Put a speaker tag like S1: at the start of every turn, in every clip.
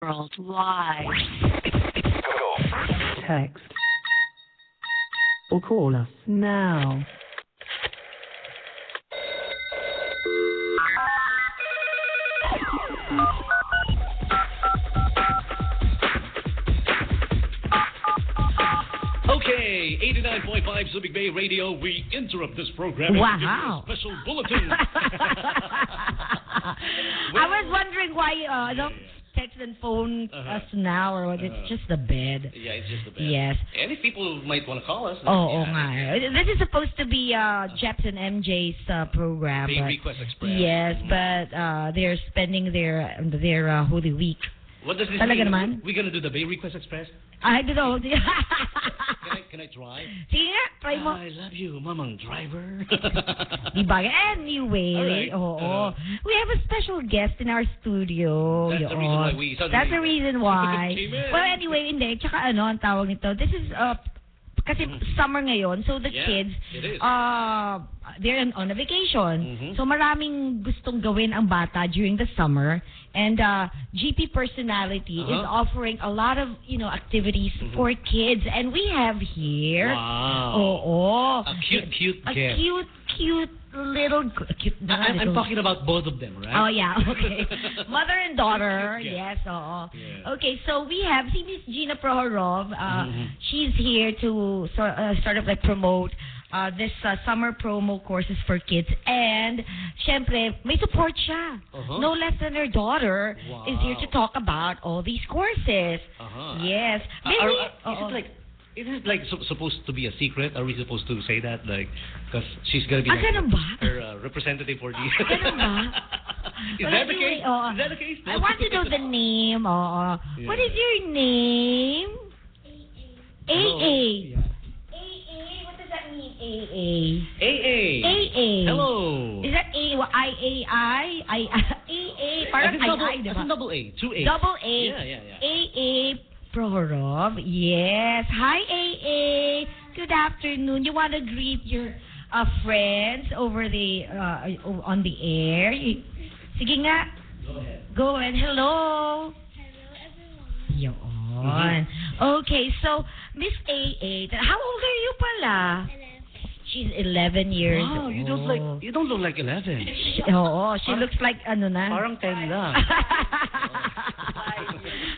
S1: Worldwide. Text or call us now.
S2: Okay, 89.5 Subic Bay Radio. We interrupt this program.
S1: Wow.
S2: To give you a special bulletin.
S3: I was wondering why don't text and phone us now, or what? It's just the bed.
S2: Yeah, it's just the bed.
S3: Yes.
S2: And if people might want to call us.
S3: Oh, nga. This is supposed to be Jeps and MJ's program.
S2: Bay Request Express.
S3: Yes, but they're spending their Holy Week.
S2: What does this
S3: Talaga
S2: mean?
S3: naman?
S2: We're gonna do the Bay Request Express?
S3: I don't know.
S2: Can I drive?
S3: Sige nga, try mo.
S2: I love you, mamang driver.
S3: Diba? Anyway,
S2: Alright.
S3: we have a special guest in our studio.
S2: That's the reason why we suddenly...
S3: That's the reason why.
S2: came in.
S3: Well, anyway, hindi. Tsaka ang tawag nito. This is, kasi summer ngayon, so the kids,
S2: it is.
S3: they're on a vacation.
S2: Mhm.
S3: So maraming gustong gawin ang bata during the summer. And GP Personality is offering a lot of, activities for kids. And we have here...
S2: Wow. A cute
S3: a
S2: guest.
S3: cute little...
S2: I'm talking about both of them, right?
S3: Oh, yeah, okay. Mother and daughter,
S2: Yeah.
S3: yes, oo.
S2: Yeah.
S3: Okay, so we have Miss Gina Prohorov. She's here to sort of like promote this summer promo courses for kids. And, syempre, may support siya. No less than her daughter is here to talk about all these courses. Yes.
S2: Is it like supposed to be a secret? Are we supposed to say that? Because she's going to be
S3: ganun ba?
S2: her representative for the...
S3: Ganun ba?
S2: Is
S3: Well,
S2: that the
S3: anyway,
S2: case? Is that the case?
S3: I want to know the name.
S2: Yeah.
S3: What is your name? AA.
S2: Yeah.
S3: AA. What does that mean? AA.
S2: AA.
S3: AA.
S2: Hello.
S3: Is that IAI? AA. Parang II, diba?
S2: Double A. 2 A.
S3: Double A.
S2: Yeah.
S3: AA Prohorov. Yes. Hi, AA. Good afternoon. You want to greet your friends over the on the air? Sige nga. Go ahead. Hello.
S4: Hello, everyone.
S3: Yun. Okay, so Miss AA, how old are you pala?
S4: 11.
S3: She's 11 years
S2: Wow,
S3: old.
S2: you don't look like 11.
S3: She looks like na?
S2: Parang 10 lang.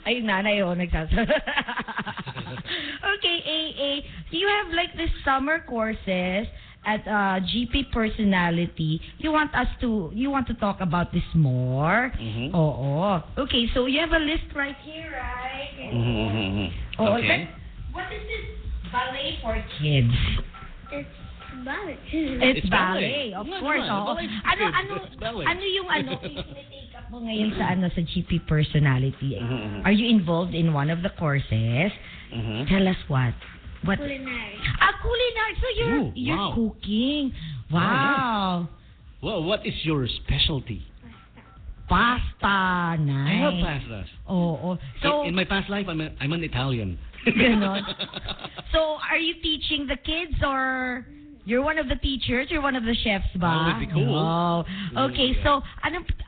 S3: Ay, nanay nagsasabi. Okay, AA, you have like this summer courses at GP Personality. You want to talk about this more? Okay, so you have a list right here, right?
S2: Okay.
S3: What is this ballet for kids?
S4: It's ballet.
S3: It's ballet, of course.
S2: Ballet.
S3: Ano yung tinitake up mo ngayon sa GP Personality? Are you involved in one of the courses? Tell us what?
S4: Culinary.
S3: Culinary. So you're
S2: wow.
S3: cooking. Wow.
S2: Well, what is your specialty?
S3: Pasta. Nice.
S2: I have pastas.
S3: Oh. So
S2: in my past life, I'm an Italian.
S3: Ganon. So are you teaching the kids, or you're one of the teachers? You're one of the chefs, ba?
S2: That would be cool.
S3: Oh. Okay.
S2: Yeah.
S3: So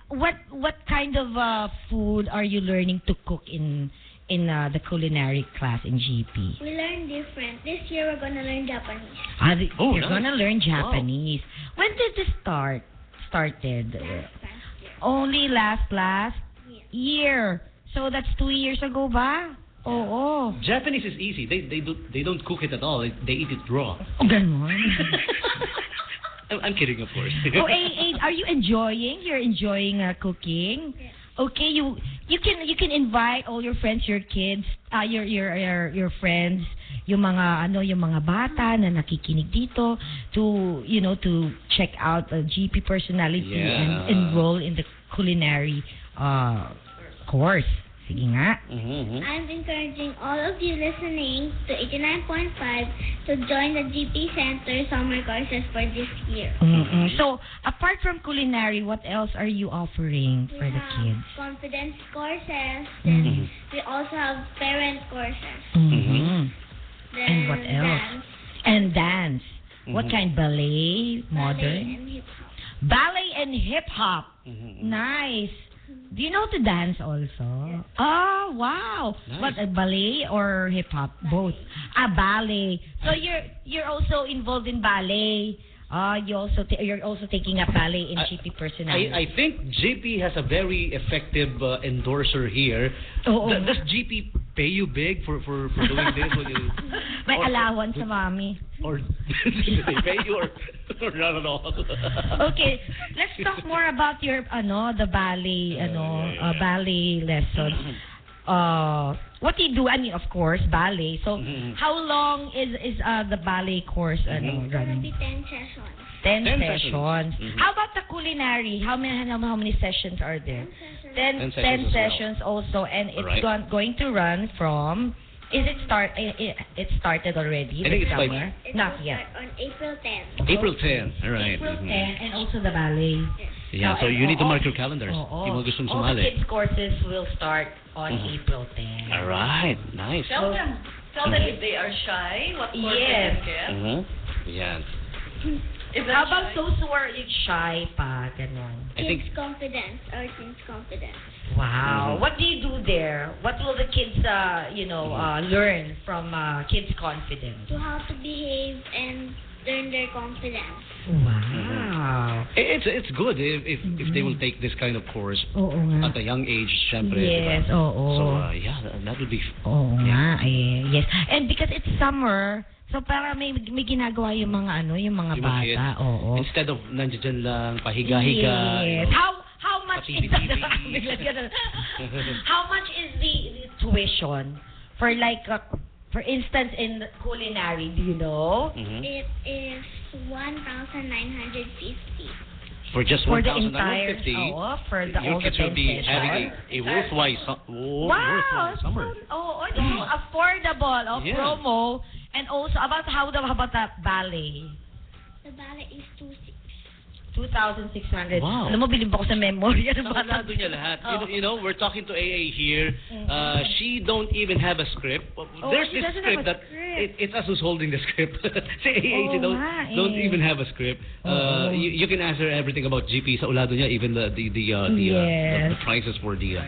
S3: what kind of food are you learning to cook in the culinary class in GP?
S4: We learn different. This year we're gonna learn Japanese.
S3: You're
S2: nice.
S3: gonna learn Japanese. When did this started? Only last year. So that's 2 years ago, ba? Oh.
S2: Japanese is easy. They don't cook it at all. They eat it raw.
S3: Ganon.
S2: I'm kidding, of course.
S3: Are you enjoying? You're enjoying cooking?
S4: Yes.
S3: Okay, you can invite all your friends, your kids, your friends, yung mga bata na nakikinig dito to check out GP Personality and enroll in the culinary course. Sige nga.
S4: I'm encouraging all of you listening to 89.5 to join the GP Center summer courses for this year.
S3: So, apart from culinary, what else are you offering for the kids?
S4: Confidence courses. Then we also have parent courses.
S3: And
S4: Then
S3: what else?
S4: Dance.
S3: And dance. What kind? Ballet? Modern?
S4: Ballet and hip hop.
S3: Ballet and hip hop. Nice. Do you know to dance also? Oh, wow.
S2: Nice.
S3: What, ballet or hip hop? Both. Ballet. So you're also involved in ballet. You're also taking up ballet in GP personality.
S2: I think GP has a very effective endorser here.
S3: Oo.
S2: Does GP pay you big for doing this?
S3: May allowance sa mami.
S2: Or do they pay you or not at all?
S3: Okay, let's talk more about your the ballet ballet lessons. What do you do? I mean, of course, ballet. So, how long is the ballet course
S4: It's gonna
S3: running?
S4: be 10 sessions.
S3: 10
S2: 10
S3: sessions.
S2: sessions.
S3: How about the culinary? How many sessions are there?
S4: 10
S3: 10
S4: sessions.
S2: 10 sessions as well.
S3: sessions also, and it's
S2: Alright.
S3: going to run from. Is it it started already?
S2: I think
S3: this
S2: it's by-
S3: summer?
S4: It
S3: Not
S4: will
S3: yet.
S4: start on April 10th.
S2: April 10. All right.
S3: April 10,
S2: Mhm.
S3: and also the ballet.
S2: Yeah, so
S3: and
S2: you need to
S3: all-
S2: mark your calendars.
S3: Oo.
S2: Yung mga gustong
S3: All the
S2: sumali.
S3: kids courses will start on
S2: Mhm.
S3: April 10.
S2: All right. Nice.
S5: Tell them if they are shy, what course
S3: Yes.
S5: they can get.
S2: Mhm. Yeah.
S5: If they're
S3: How about
S5: shy,
S3: those who are shy pa, ganon?
S2: I think
S4: Kids confidence or teens confidence.
S3: Wow.
S2: Mhm.
S3: What do you do there? What will the kids, learn from kids' confidence?
S4: To how to behave and learn their confidence.
S3: Wow.
S2: it's good if they will take this kind of course
S3: Oo nga.
S2: at a young age, syempre,
S3: Yes,
S2: diba?
S3: oo.
S2: So yeah, that would be
S3: Oo nga, yes. And because it's summer, so para may ginagawa yung mga yung mga
S2: yung mga
S3: bata.
S2: kids.
S3: Oo.
S2: Instead of nandiyan lang pahiga-higa.
S3: Yes.
S2: you know.
S3: How much is
S2: Pa-TV-TV.
S3: how much is the tuition for for instance in culinary, do you know?
S2: Mhm.
S4: It is 1,950.
S2: For just
S3: For the
S2: 1,950,
S3: for the
S2: your
S3: all the
S2: kids will
S3: 10
S2: be
S3: sessions.
S2: having a worthwhile
S3: Wow,
S2: summer.
S3: it's so affordable of
S2: Yeah.
S3: promo, and also about how about that ballet?
S4: The ballet is
S3: 2,600.
S2: Wow.
S3: Alam mo, bilib ako sa memory.
S2: Nakalado niya lahat.
S3: Oh.
S2: You know, we're talking to AA here.
S3: Mhm.
S2: She don't even have a script. There's
S3: she
S2: this
S3: doesn't have
S2: script
S3: a
S2: that
S3: script.
S2: it's us who's holding the script. Say AA, she
S3: Oo
S2: don't
S3: nga,
S2: don't
S3: eh.
S2: even have a script.
S3: Oo.
S2: You can ask her everything about GP. Sa ulado niya, even the
S3: Yes.
S2: prices for the.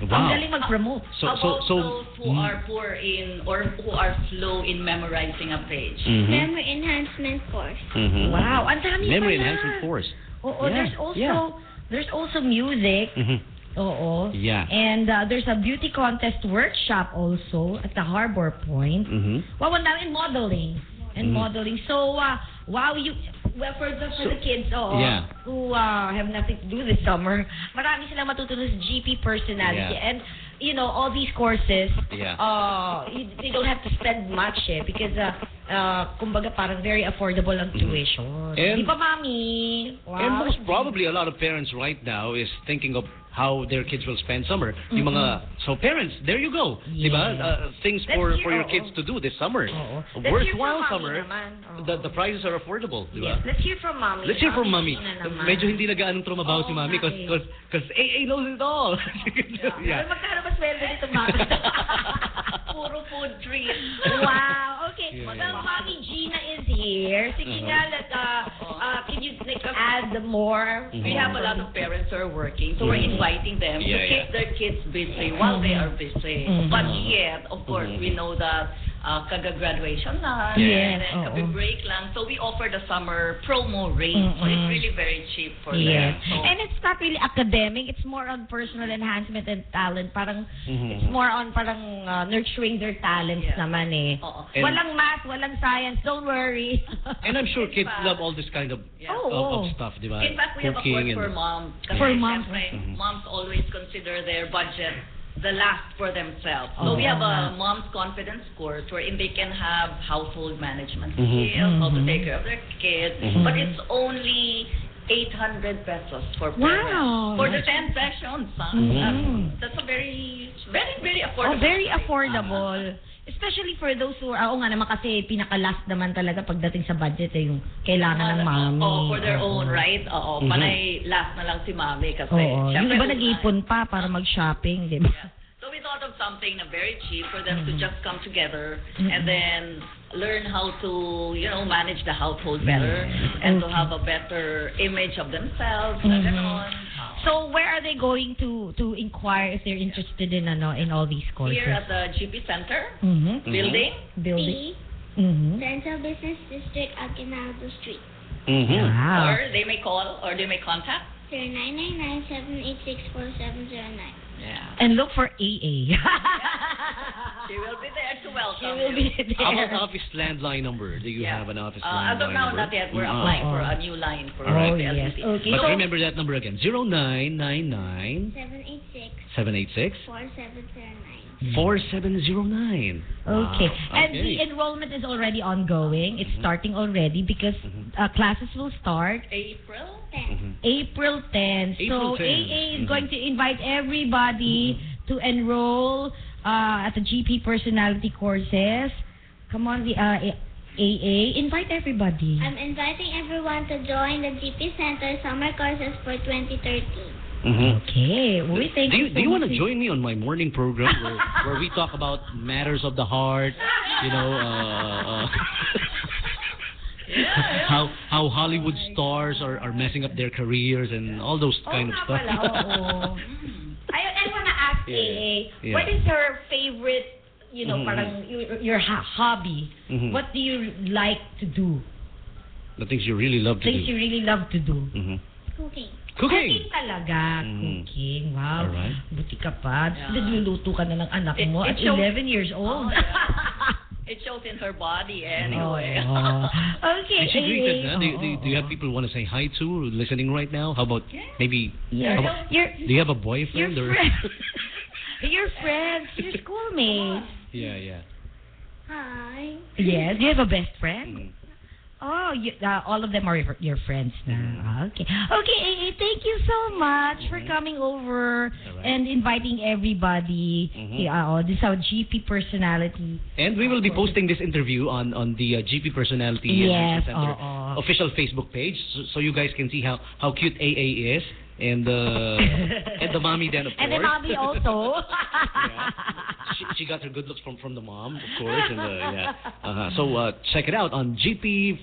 S3: Ang
S2: Wow.
S3: galing mag-promote.
S5: how about those who are poor in or who are slow in memorizing a page?
S2: Mhm.
S4: memory enhancement course.
S2: Mhm.
S3: Wow, ang dami
S2: Memory
S3: pala.
S2: enhancement course.
S3: Oo,
S2: Yeah,
S3: there's also music.
S2: Mhm.
S3: Oo.
S2: Yeah.
S3: And there's a beauty contest workshop also at the Harbor Point.
S2: Mhm.
S3: Wow, ang dami modeling. And
S2: Mhm.
S3: modeling. So, wow, for the kids
S2: yeah.
S3: who have nothing to do this summer, marami silang matutunan sa GP personality.
S2: Yeah.
S3: And, all these courses,
S2: Yeah.
S3: they don't have to spend much because, kumbaga parang very affordable ang tuition.
S2: And-
S3: Di ba, Mami? Wow.
S2: And most probably a lot of parents right now is thinking of how their kids will spend summer. Yung mga so parents, there you go.
S3: Yes.
S2: Diba? Things
S3: Let's
S2: for
S3: hear-
S2: your kids to do this summer.
S3: Oo.
S2: A
S3: Let's hear
S2: worthwhile
S3: from Mami
S2: summer.
S3: naman. Oo.
S2: The prices are affordable,
S3: Yes,
S2: diba?
S3: let's hear from Mami.
S2: Let's hear from Mami.
S3: Gina naman.
S2: Medyo hindi nagaanong trumabaho si
S3: Oo
S2: Mami
S3: nga
S2: because AA knows it all.
S3: Well, magkano ba sweldo nito, Mami?
S5: Puro food treats.
S3: Wow, okay.
S2: Yeah.
S3: Well, Mami Gina is here. Sige nga, can you add more?
S5: We have a lot of parents who are working, so we're inviting them to
S2: Yeah,
S5: keep
S2: yeah.
S5: their kids busy while they are busy.
S3: Mhm.
S5: But yet, of course, we know that kaga-graduation na,
S3: Yes,
S5: and then
S3: oo.
S5: kabi-break lang. So we offer the summer promo rate. So it's really very cheap for
S3: Yes.
S5: them. So,
S3: And it's not really academic. It's more on personal enhancement and talent. Parang, it's more on parang nurturing their talents
S5: Yeah.
S3: naman eh.
S5: Oo.
S2: And-
S3: Walang math, walang science. Don't worry.
S2: And I'm sure kids
S5: fact-
S2: love all this kind of
S5: Yeah.
S3: Oo.
S2: of stuff, diba?
S5: in fact, we have a course
S2: Cooking
S5: for
S2: and
S5: moms. Kasi
S3: For moms.
S5: syempre,
S2: Mhm.
S5: moms always consider their budget the last for themselves. So
S3: Oo
S5: we have
S3: nga.
S5: a mom's confidence course wherein they can have household management
S2: Mhm.
S5: skills, how to
S3: Mhm.
S5: take care of their kids,
S2: Mhm.
S5: but it's only 800 pesos for parents.
S3: Wow.
S5: For the 10 sessions.
S3: Mhm.
S5: That's a very, very, very
S3: Oh,
S5: affordable.
S3: very
S5: rate.
S3: affordable. Especially for those who are, nga naman kasi pinaka-last naman talaga pagdating sa budget yung kailangan ng mami.
S5: Oh, for their own, right? Oo,
S2: Mhm.
S5: panay last na lang si mami kasi
S3: Oo. Yung
S5: syempre,
S3: iba nag-ipon pa para mag-shopping, di ba?
S5: So we thought of something na very cheap for them to just come together
S3: Mhm.
S5: and then learn how to, manage the household better and to have a better image of themselves.
S3: Mhm.
S5: Ganon.
S3: So where are they going to inquire if they're interested in all these courses?
S5: Here at the GP Center
S3: Mm-hmm.
S5: building.
S3: Building.
S4: B,
S3: Mm-hmm.
S4: Central Business District, Aguinaldo Street.
S2: Mm-hmm.
S3: Wow.
S5: Or they may call or they may contact.
S4: 0999-786-4709.
S5: Yeah.
S3: And look for AA.
S5: She will be there to welcome
S3: She will
S5: you.
S3: be
S2: How
S3: there.
S2: about office landline number? Do you have an office landline
S5: As of now,
S2: number?
S5: not yet. We're
S2: Mm.
S5: applying for
S3: Oh.
S5: a new line for
S3: Oh,
S5: the
S3: yes.
S5: LCC.
S3: Okay.
S2: But
S3: So,
S2: remember that number again. 0999
S4: 786
S2: 786
S4: 4709.
S2: 4709. Wow.
S3: okay. And
S2: Okay.
S3: the enrollment is already ongoing. It's starting already because classes will start
S5: April?
S4: 10.
S2: Mhm.
S3: April 10.
S2: April
S3: So
S2: 10.
S3: AA is
S2: Mhm.
S3: going to invite everybody to enroll at the GP personality courses. Come on, the AA, invite everybody.
S4: I'm inviting everyone to join the GP Center summer courses for 2013.
S2: Mhm.
S3: Okay. We thank
S2: Do you,
S3: so
S2: do you want to
S3: much.
S2: join me on my morning program where we talk about matters of the heart? You know, how Hollywood stars are messing up their careers and all those
S3: Oh,
S2: kind of
S3: nga
S2: stuff.
S3: pala, oo. I want to ask
S2: Yeah.
S3: AA,
S2: Yeah.
S3: what is her favorite, parang your hobby?
S2: Mhm.
S3: What do you like to do?
S2: The things you really love to
S3: Things
S2: do.
S3: you really love to do?
S2: Mhm.
S4: Cooking.
S2: Cooking.
S3: Talaga.
S2: Mhm.
S3: Cooking. Wow.
S2: Alright.
S3: Buti ka pa.
S5: Yeah.
S3: Nagluluto ka na ng anak mo
S5: It
S3: at
S5: shows-
S3: 11 years old.
S5: Oh, yeah. It shows in her body anyway.
S3: Oh. Okay.
S2: Is she greeted?
S3: AA.
S2: Huh? Do you have people want to say hi to listening right now? How about maybe?
S3: Yeah.
S2: How about,
S3: Your
S2: do you have a boyfriend or?
S3: friends. Your friends. Your schoolmates.
S2: Yeah, yeah.
S4: Hi.
S3: Yes. Do you have a best friend?
S2: Mhm.
S3: Oh, all of them are your friends now. Okay. Okay, AA, thank you so much for coming over
S2: Alright.
S3: and inviting everybody.
S2: Mhm.
S3: This is our GP personality.
S2: And we will be posting this interview on the GP Personality
S3: Yes,
S2: Center
S3: oo.
S2: official Facebook page, so you guys can see how cute AA is and and the mommy then of course.
S3: And the mommy also.
S2: Yeah. She got her good looks from the mom, of course, and so check it out on GP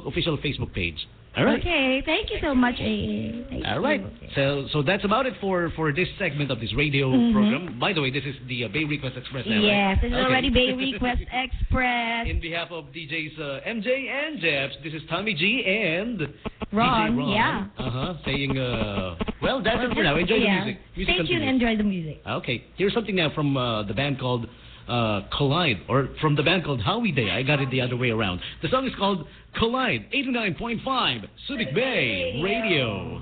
S2: official Facebook page. All right.
S3: Okay, thank you so much, AA. Thank
S2: All
S3: you.
S2: right.
S3: Okay.
S2: So that's about it for this segment of this radio
S3: Mhm.
S2: program. By the way, this is the Bay Request Express now, right?
S3: Yes, this is
S2: Okay.
S3: already Bay Request Express.
S2: In behalf of DJs MJ and Jeps, this is Tommy G and
S3: Ron,
S2: DJ Ron.
S3: yeah.
S2: Saying, well, that's it for now. Enjoy the music.
S3: Stay tuned,
S2: continues.
S3: enjoy the music.
S2: Okay, here's something now from the band called Collide, or from the band called Howie Day. I got it the other way around. The song is called Collide, 89.5 Subic Bay Radio.